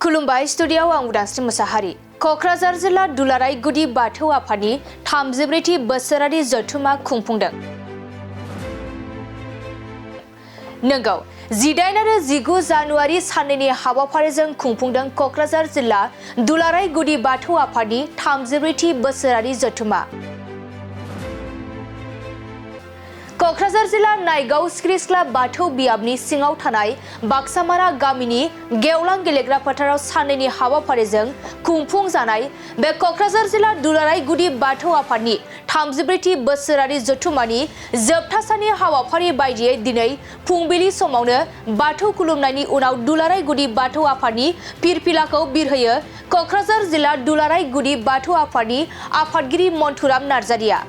खुलुमबाय स्टुडियाव आं उदांस्रि मुसाहारि। क'क्राझार जिल्ला दुलाराय गुदि बाथौ आफादनि 34थि बोसोरारि जथुम्मा खुंफुंदों। नंगौ 18 आरो 19 जानुवारि साननैनि हाबाफारिजों खुंफुंदों क'क्राझार जिल्ला दुलाराय गुदि बाथौ आफादनि 34थि बोसोरारि जथुम्मा। क'क्राझार जिल्ला नायगाव सिखिरि बाथौ बियाबनि सिङाव थानाय बाक्सामारा गामिनि गेवलां गेलेग्रा फोथाराव साननैनि हाबाफारिजों खुंफुंजानाय बे क'क्राझार जिल्ला दुलाराय गुदि बाथौ आफादनि 34थि बोसोरारि जथुम्मानि जोबथा साननि हाबाफारि बायदियै दिनै फुंबिलि समावनो बाथौ खुलुमनायनि उनाव दुलाराय गुदि बाथौ आफादनि फिरफिलाखौ बिरहोयो क'क्राझार जिल्ला दुलाराय गुदि बाथौ आफादनि आफादगिरि मन्थुराम नार्जारिया।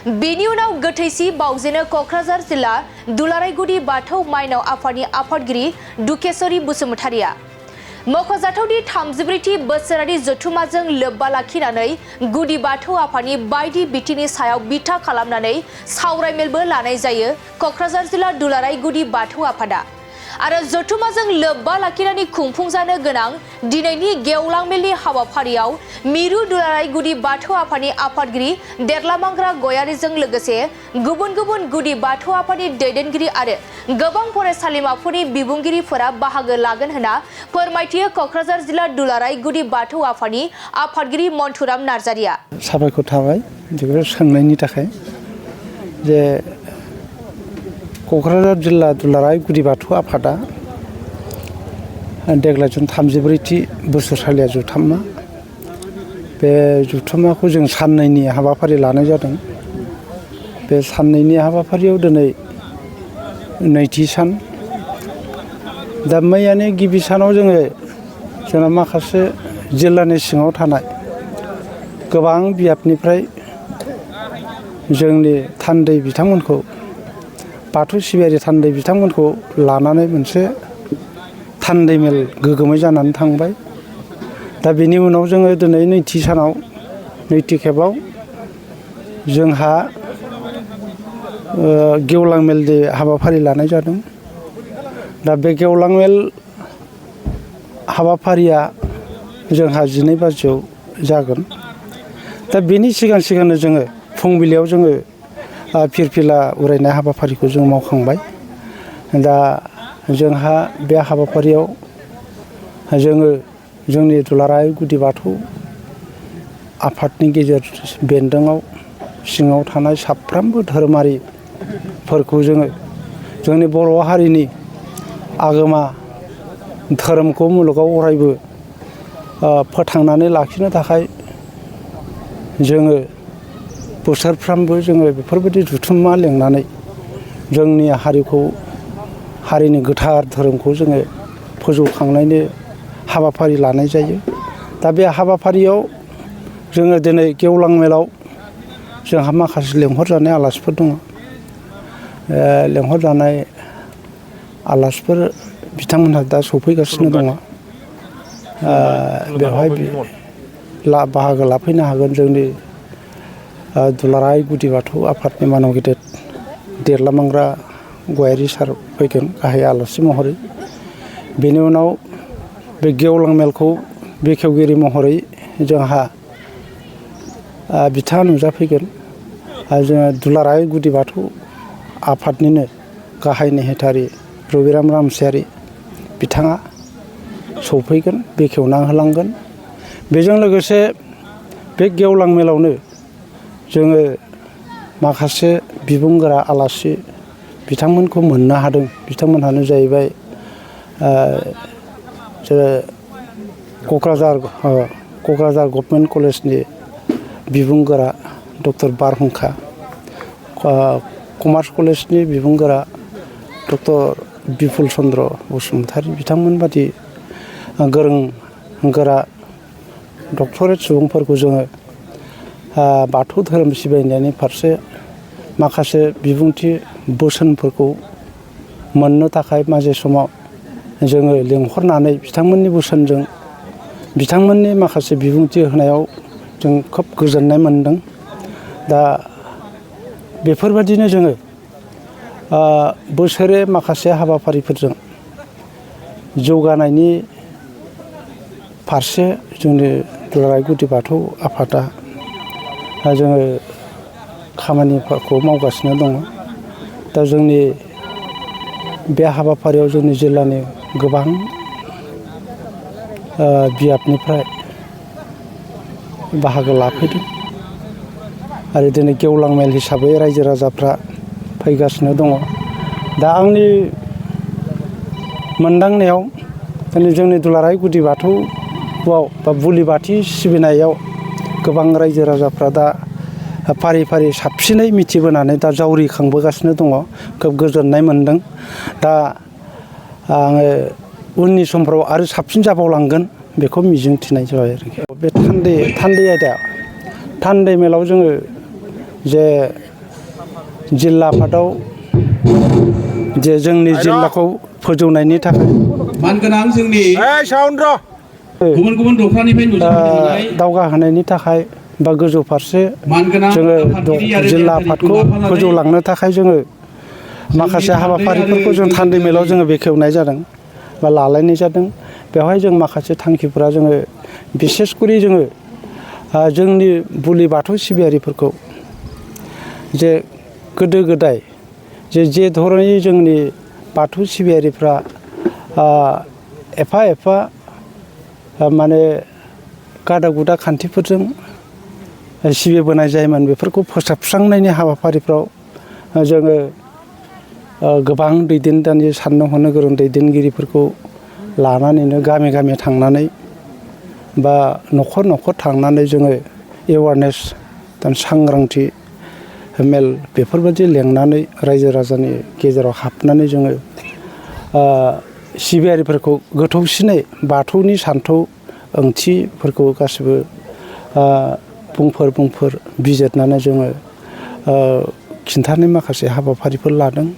बेनि उनाव गोथैसि बावजेनो क'क्राझार जिल्ला दुलाराय गुदि बाथौ माइनाव आफादनि आफादगिरि दुखेश्वरी बसुमतारिया। मख'जाथावदि 34थि बोसोरारि जथुम्माजों लोब्बा लाखिनानै गुदि बाथौ आफादनि बायदि बिथिंनि सायाव बिथा खालामनानै सावरायमेलबो लानाय जायो क'क्राझार जिल्ला दुलाराय गुदि बाथौ आफादा। आरो जथुम्माजों लोब्बा लाखिनानै खुंफुंजानो गोनां दिनैनि गेवलां मेलनि हाबाफारियाव मिरु दुलाराय गुदि बाथौ आफादनि आफादगिरि देरलामांग्रा गयारीजों लोगोसे गुबुन गुबुन गुदि बाथौ आफादनि दैदेनगिरि आरो गोबां फरायसालिमाफोरनि बिबुंगिरिफोरा बाहागो लागोन होनना फोरमायथियो क'क्राझार जिल्ला दुलाराय गुदि बाथौ आफादनि आफादगिरि मन्थुराम नार्जारिया। साबायखर थाबाय बेखौ सोंनायनि थाखाय जे क'क्राझार जिल्ला दुलाराय गुदि बाथौ आफादा देग्लायजों 34थि बोसोरसालिया जुथुम्मा। बे जुथुम्माखौ जों साननैनि हाबाफारि लानाय जादों। बे साननैनि हाबाफारियाव दिनै नैथि सान। दा मैयानि गिबि सानाव जोंना माखासे जिल्लानि सिङाव थानाय गोबां बियाबनिफ्राय जोंनि थान्दै बिथांमोनखौ बाथौ सिबियारि थान्दै बिथांमोनखौ लानानै मोनसे थान्दै मेल गोगोमै जानानै थांबाय। दा बेनि उनाव जोङो दिनै नैथि सानाव नैथि खेबाव जोंहा गेवलां मेलनि हाबाफारि लानाय जादों। दा बे गेवलां मेल हाबाफारिया जोंहा 12 बाजियाव जागोन। दा बेनि सिगांनो जोङो फुंबिलियाव जोङो फिरफिला उरायनाय हाबाफारिखौ जों मावखांबाय। दा जोंहा बे हाबाफारियाव जोङो जोंनि दुलाराय गुदि बाथौ आफादनि गेजेर बेन्दोङाव सिङाव थानाय साफ्रोमबो धोरोमारिफोरखौ जोङो जोंनि बर' हारिनि आगोमा धोरोमखौ मुलुगाव अरायबो फोथांनानै लाखिनो थाखाय जोङो बोसोरफ्रामबो जोङो बेफोरबायदि जुथुम्मा लेंनानै जोंनि हारिनि गोथार धोरोमखौ जोङो फोजौखांनायनि हाबाफारि लानाय जायो। दा बे हाबाफारियाव जोङो दिनै गेवलां मेलाव जोंहा माखासे लेंहरजानाय आलासिफोर दङ। लेंहरजानाय आलासिफोर बिथांमोनहा दा सफैगासिनो दङ। बेवहाय बाहागो लाफैनो हागोन जोंनि दुलाराय गुदि बाथौ आफादनि मानाव गेदेर देरलामांग्रा गयारी सार फैगोन गाहाय आलासि महरै। बेनि उनाव बे गेवलां मेलखौ बेखेवगिरि महरै जोंहा बिथाङा नुजाफैगोन। जोङो दुलाराय गुदि बाथौ आफादनिनो गाहाय नेहाथारि रबिराम रामसियारि बिथाङा सफैगोन, बेखेवना होलांगोन। बेजों लोगोसे बे गेवलां मेलावनो जोङो माखासे बिबुंगोरा आलासि बिथांमोनखौ मोननो हादों। बिथांमोनहानो जाहैबाय क'क्राझार गभर्नमेन्ट कलेजनि बिबुंगोरा डक्टर बारहुंखा, कमार्स कलेजनि बिबुंगोरा डक्टर बिपुल चन्द्र बसुमतारी बिथांमोन बादि गोरों गोरा डक्टरेट सुबुंफोरखौ जोङो बाथौ धोरोम सिबिनायनि फारसे माखासे बिबुंथि बोसोनफोरखौ मोननो थाखाय माजे समाव जोङो लेंहरनानै बिथांमोननि बोसोनजों बिथांमोननि माखासे बिबुंथि होनायाव जों खोब गोजोननाय मोनदों। दा बेफोरबादिनो जोङो बोसोरे माखासे हाबाफारिफोरजों जौगानायनि फारसे जोंनि दुलाराय गुदि बाथौ आफादा जोङो खामानिफोरखौ मावगासिनो दङ। दा जोंनि बे हाबाफारियाव जोंनि जिल्लानि गोबां बियाबनिफ्राय बाहागो लाफैदों आरो दिनै गेवलां मेल हिसाबै रायजो राजाफ्रा फैगासिनो दङ। दा आंनि मोनदांनायाव दिनै जोंनि दुलाराय गुदि बाथौआव बा बुलि बाथि सिबिनायाव गोबां रायजो राजाफ्रा दा फारि फारि साबसिनै मिथिबोनानै दा जावरिखांबोगासिनो दङ। खोब गोजोननाय मोनदों। दा आङो उननि समफ्राव आरो साबसिन जाबावलांगोन बेखौ मिजिंथिनाय जाबाय आरोखि। बे थान्दै आयदा थान्दै मेलाव जोङो जे जिल्ला आफादाव जे जोंनि जिल्लाखौ फोजौनायनि थाखाय मानगोनां जोंनि गुबुन गुबुन दफ्रानिफ्राय नुजाफैनाय दावगाहोनायनि थाखाय बा गोजौ फारसे जोङो जिल्ला आफादखौ फोजौलांनो थाखाय जोङो माखासे हाबाफारिफोरखौ जों थान्दै मेलाव जोङो बेखेवनाय जादों बा लालायनाय जादों। बेवहाय जों माखासे थांखिफोरा जोङो बिसेसकरि जोङो जोंनि बुलि बाथौ सिबियारिफोरखौ जे गोदो गोदाय जे धरनै जोंनि बाथौ सिबियारिफ्रा एफा माने गादा गुदा खान्थिफोरजों सिबिबोनाय जायोमोन। बेफोरखौ फोसाबस्रांनायनि हाबाफारिफ्राव जोङो गोबां दैदेनगिरि साननो हनो गोरों दैदेनगिरिफोरखौ लानानैनो गामि गामि थांनानै बा न'खर न'खर थांनानै जोङो एवारनेस सांग्रांथि मेल बेफोरबायदि लेंनानै रायजो राजानि गेजेराव हाबनानै जोङो सिबियारिफोरखौ गोथौसिनै बाथौनि सान्थौ ओंथिफोरखौ गासिबो बुंफोर बिजिरनानै जोङो खिन्थानाय माखासे हाबाफारिफोर लादों।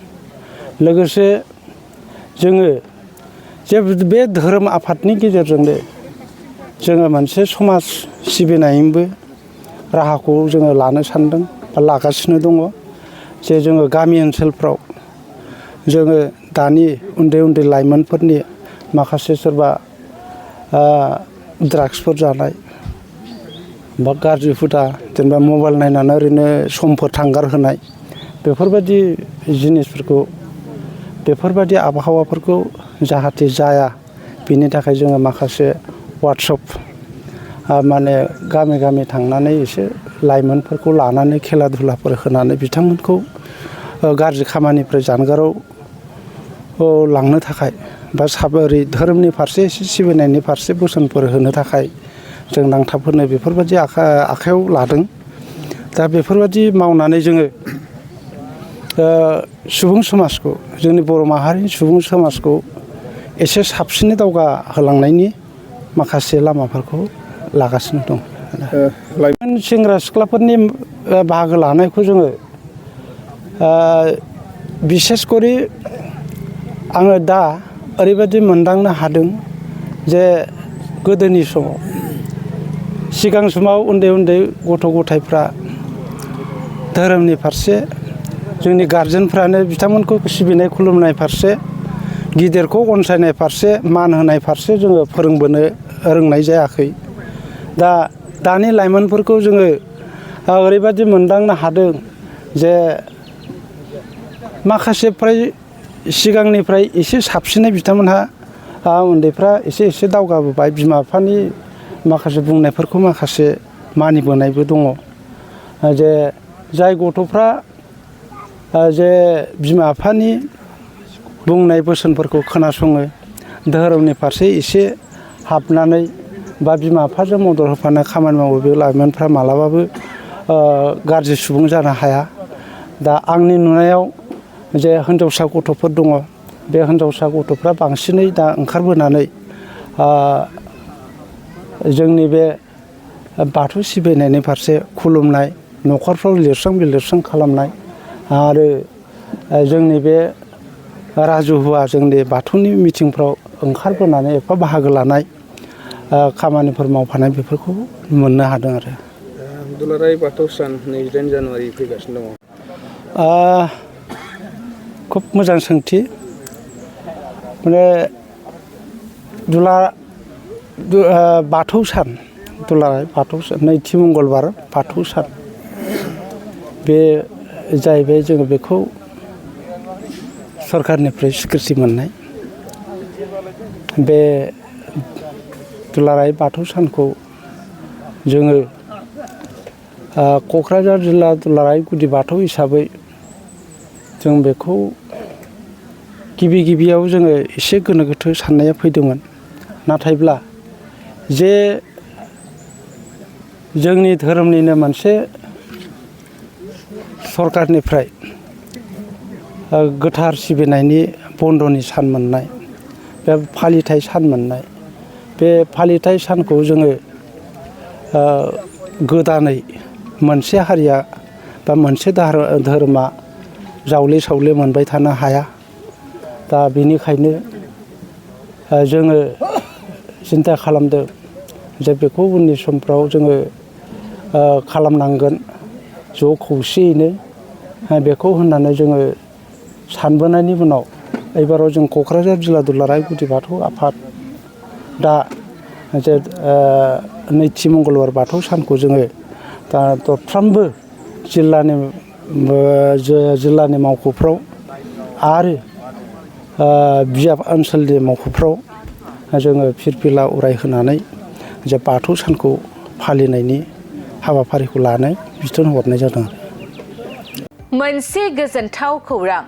लोगोसे जोङो जे बे धोरोम आफादनि गेजेरजोंनो जोङो मोनसे समाज सिबिनायनिबो राहाखौ जोङो लानो सानदों बा लागासिनो दङ। जे जोङो गामि ओनसोलफ्राव जोङो दानि उन्दै लाइमोनफोरनि माखासे सोरबा ड्राग्सफोर जानाय बा गाज्रि हुदा जेनेबा मबाइल नायनानै ओरैनो समफोर थांगार होनाय बेफोरबायदि जिनिसफोरखौ बेफोरबायदि आबहावाफोरखौ जाहाथे जाया बिनि थाखाय जोङो माखासे वार्कशप माने गामि गामि थांनानै एसे लाइमोनफोरखौ लानानै खेला धुलाफोर होनानै बिथांमोनखौ गाज्रि खामानिफ्राय जानगाराव लांनो थाखाय बा ओरै धोरोमनि फारसे एसे सिबिनायनि फारसे बोसोनफोर होनो थाखाय जों नांथाबहोनो बेफोरबायदि आखायाव लादों। दा बेफोरबायदि मावनानै जोङो सुबुं समाजखौ जोंनि बर' माहारिनि सुबुं समाजखौ एसे साबसिनै दावगाहोलांनायनि माखासे लामाफोरखौ लागासिनो दं। लाइमोन सेंग्रा सिख्लाफोरनि बाहागो लानायखौ जोङो बिसेसकरि आङो दा ओरैबायदि मोनदांनो हादों जे गोदोनि समाव सिगां समाव उन्दै गथ' गथायफ्रा धोरोमनि फारसे जोंनि गारजेनफ्रानो बिथांमोनखौ सिबिनाय खुलुमनाय फारसे गिदिरखौ अनसायनाय फारसे मान होनाय फारसे जोङो फोरोंबोनो रोंनाय जायाखै। दा दानि लाइमोनफोरखौ जोङो ओरैबायदि मोनदांनो हादों जे माखासे फ्राय सिगांनिफ्राय एसे साबसिनै बिथांमोनहा उन्दैफ्रा एसे दावगाबोबाय। बिमा बिफानि माखासे बुंनायफोरखौ माखासे मानिबोनायबो दङ। जे जाय गथ'फ्रा जे बिमा बिफानि बुंनाय बोसोनफोरखौ खोनासङो धोरोमनि फारसे एसे हाबनानै बा बिमा बिफाजों मदद होफानो खामानि मावो बे लाइमोनफ्रा मालाबाबो गाज्रि सुबुं जानो हाया। दा आंनि नुनायाव जे हिनजावसा गथ'फोर दङ बे हिनजावसा गथ'फ्रा बांसिनै दा ओंखारबोनानै जोंनि बे बाथौ सिबिनायनि फारसे खुलुमनाय न'खरफ्राव लिरस्रां खालामनाय आरो जोंनि बे राजुहुवा जोंनि बाथौनि मिटिंफ्राव ओंखारबोनानै एफा बाहागो लानाय खामानिफोर मावफानाय बेफोरखौ मोननो हादों आरो। दुलाराय बाथौ सान 28 जानुवारि फैगासिनो दङ। खुब मोजां सोंथि। माने बाथौ सान दुलाराय बाथौ सान नैथि मंगलबार बाथौ सान बे जाहैबाय जोङो बेखौ सरकारनिफ्राय स्वीकृति मोननाय बे दुलाराय बाथौ सानखौ जोङो क'क्राझार जिल्ला दुलाराय गुदि बाथौ हिसाबै जों बेखौ गिबियाव जोङो एसे गोनो गोथो साननाया फैदोंमोन नाथायब्ला जे जोंनि धोरोमनिनो मोनसे सरकारनिफ्राय गोथार सिबिनायनि बन्दनि सान मोननाय बे फालिथाय सान मोननाय बे फालिथाय सानखौ जोङो गोदानै मोनसे हारिया बा मोनसे धोरोमा जावले सावले मोनबाय थानो हाया दा बेनिखायनो जोङो सिन्था खालामदों जे बेखौ उननि समफ्राव जोङो खालामनांगोन ज' खौसेयैनो बेखौ होननानै जोङो सानबोनायनि उनाव एबाराव जों क'क्राझार जिल्ला दुलाराय गुदि बाथौ आफाद दा जे नैथि मंगलबार बाथौ सानखौ जोङो दा दरफ्रोमबो जिल्लानि मावख'फ्राव आरो बियाब ओनसोलनि मावख'फ्राव जोङो फिरफिला उरायहोनानै जे बाथौ सानखौ फालिनायनि हाबाफारिखौ लानो बिथोन हरनाय जादों। मोनसे गोजोनथाव खौरां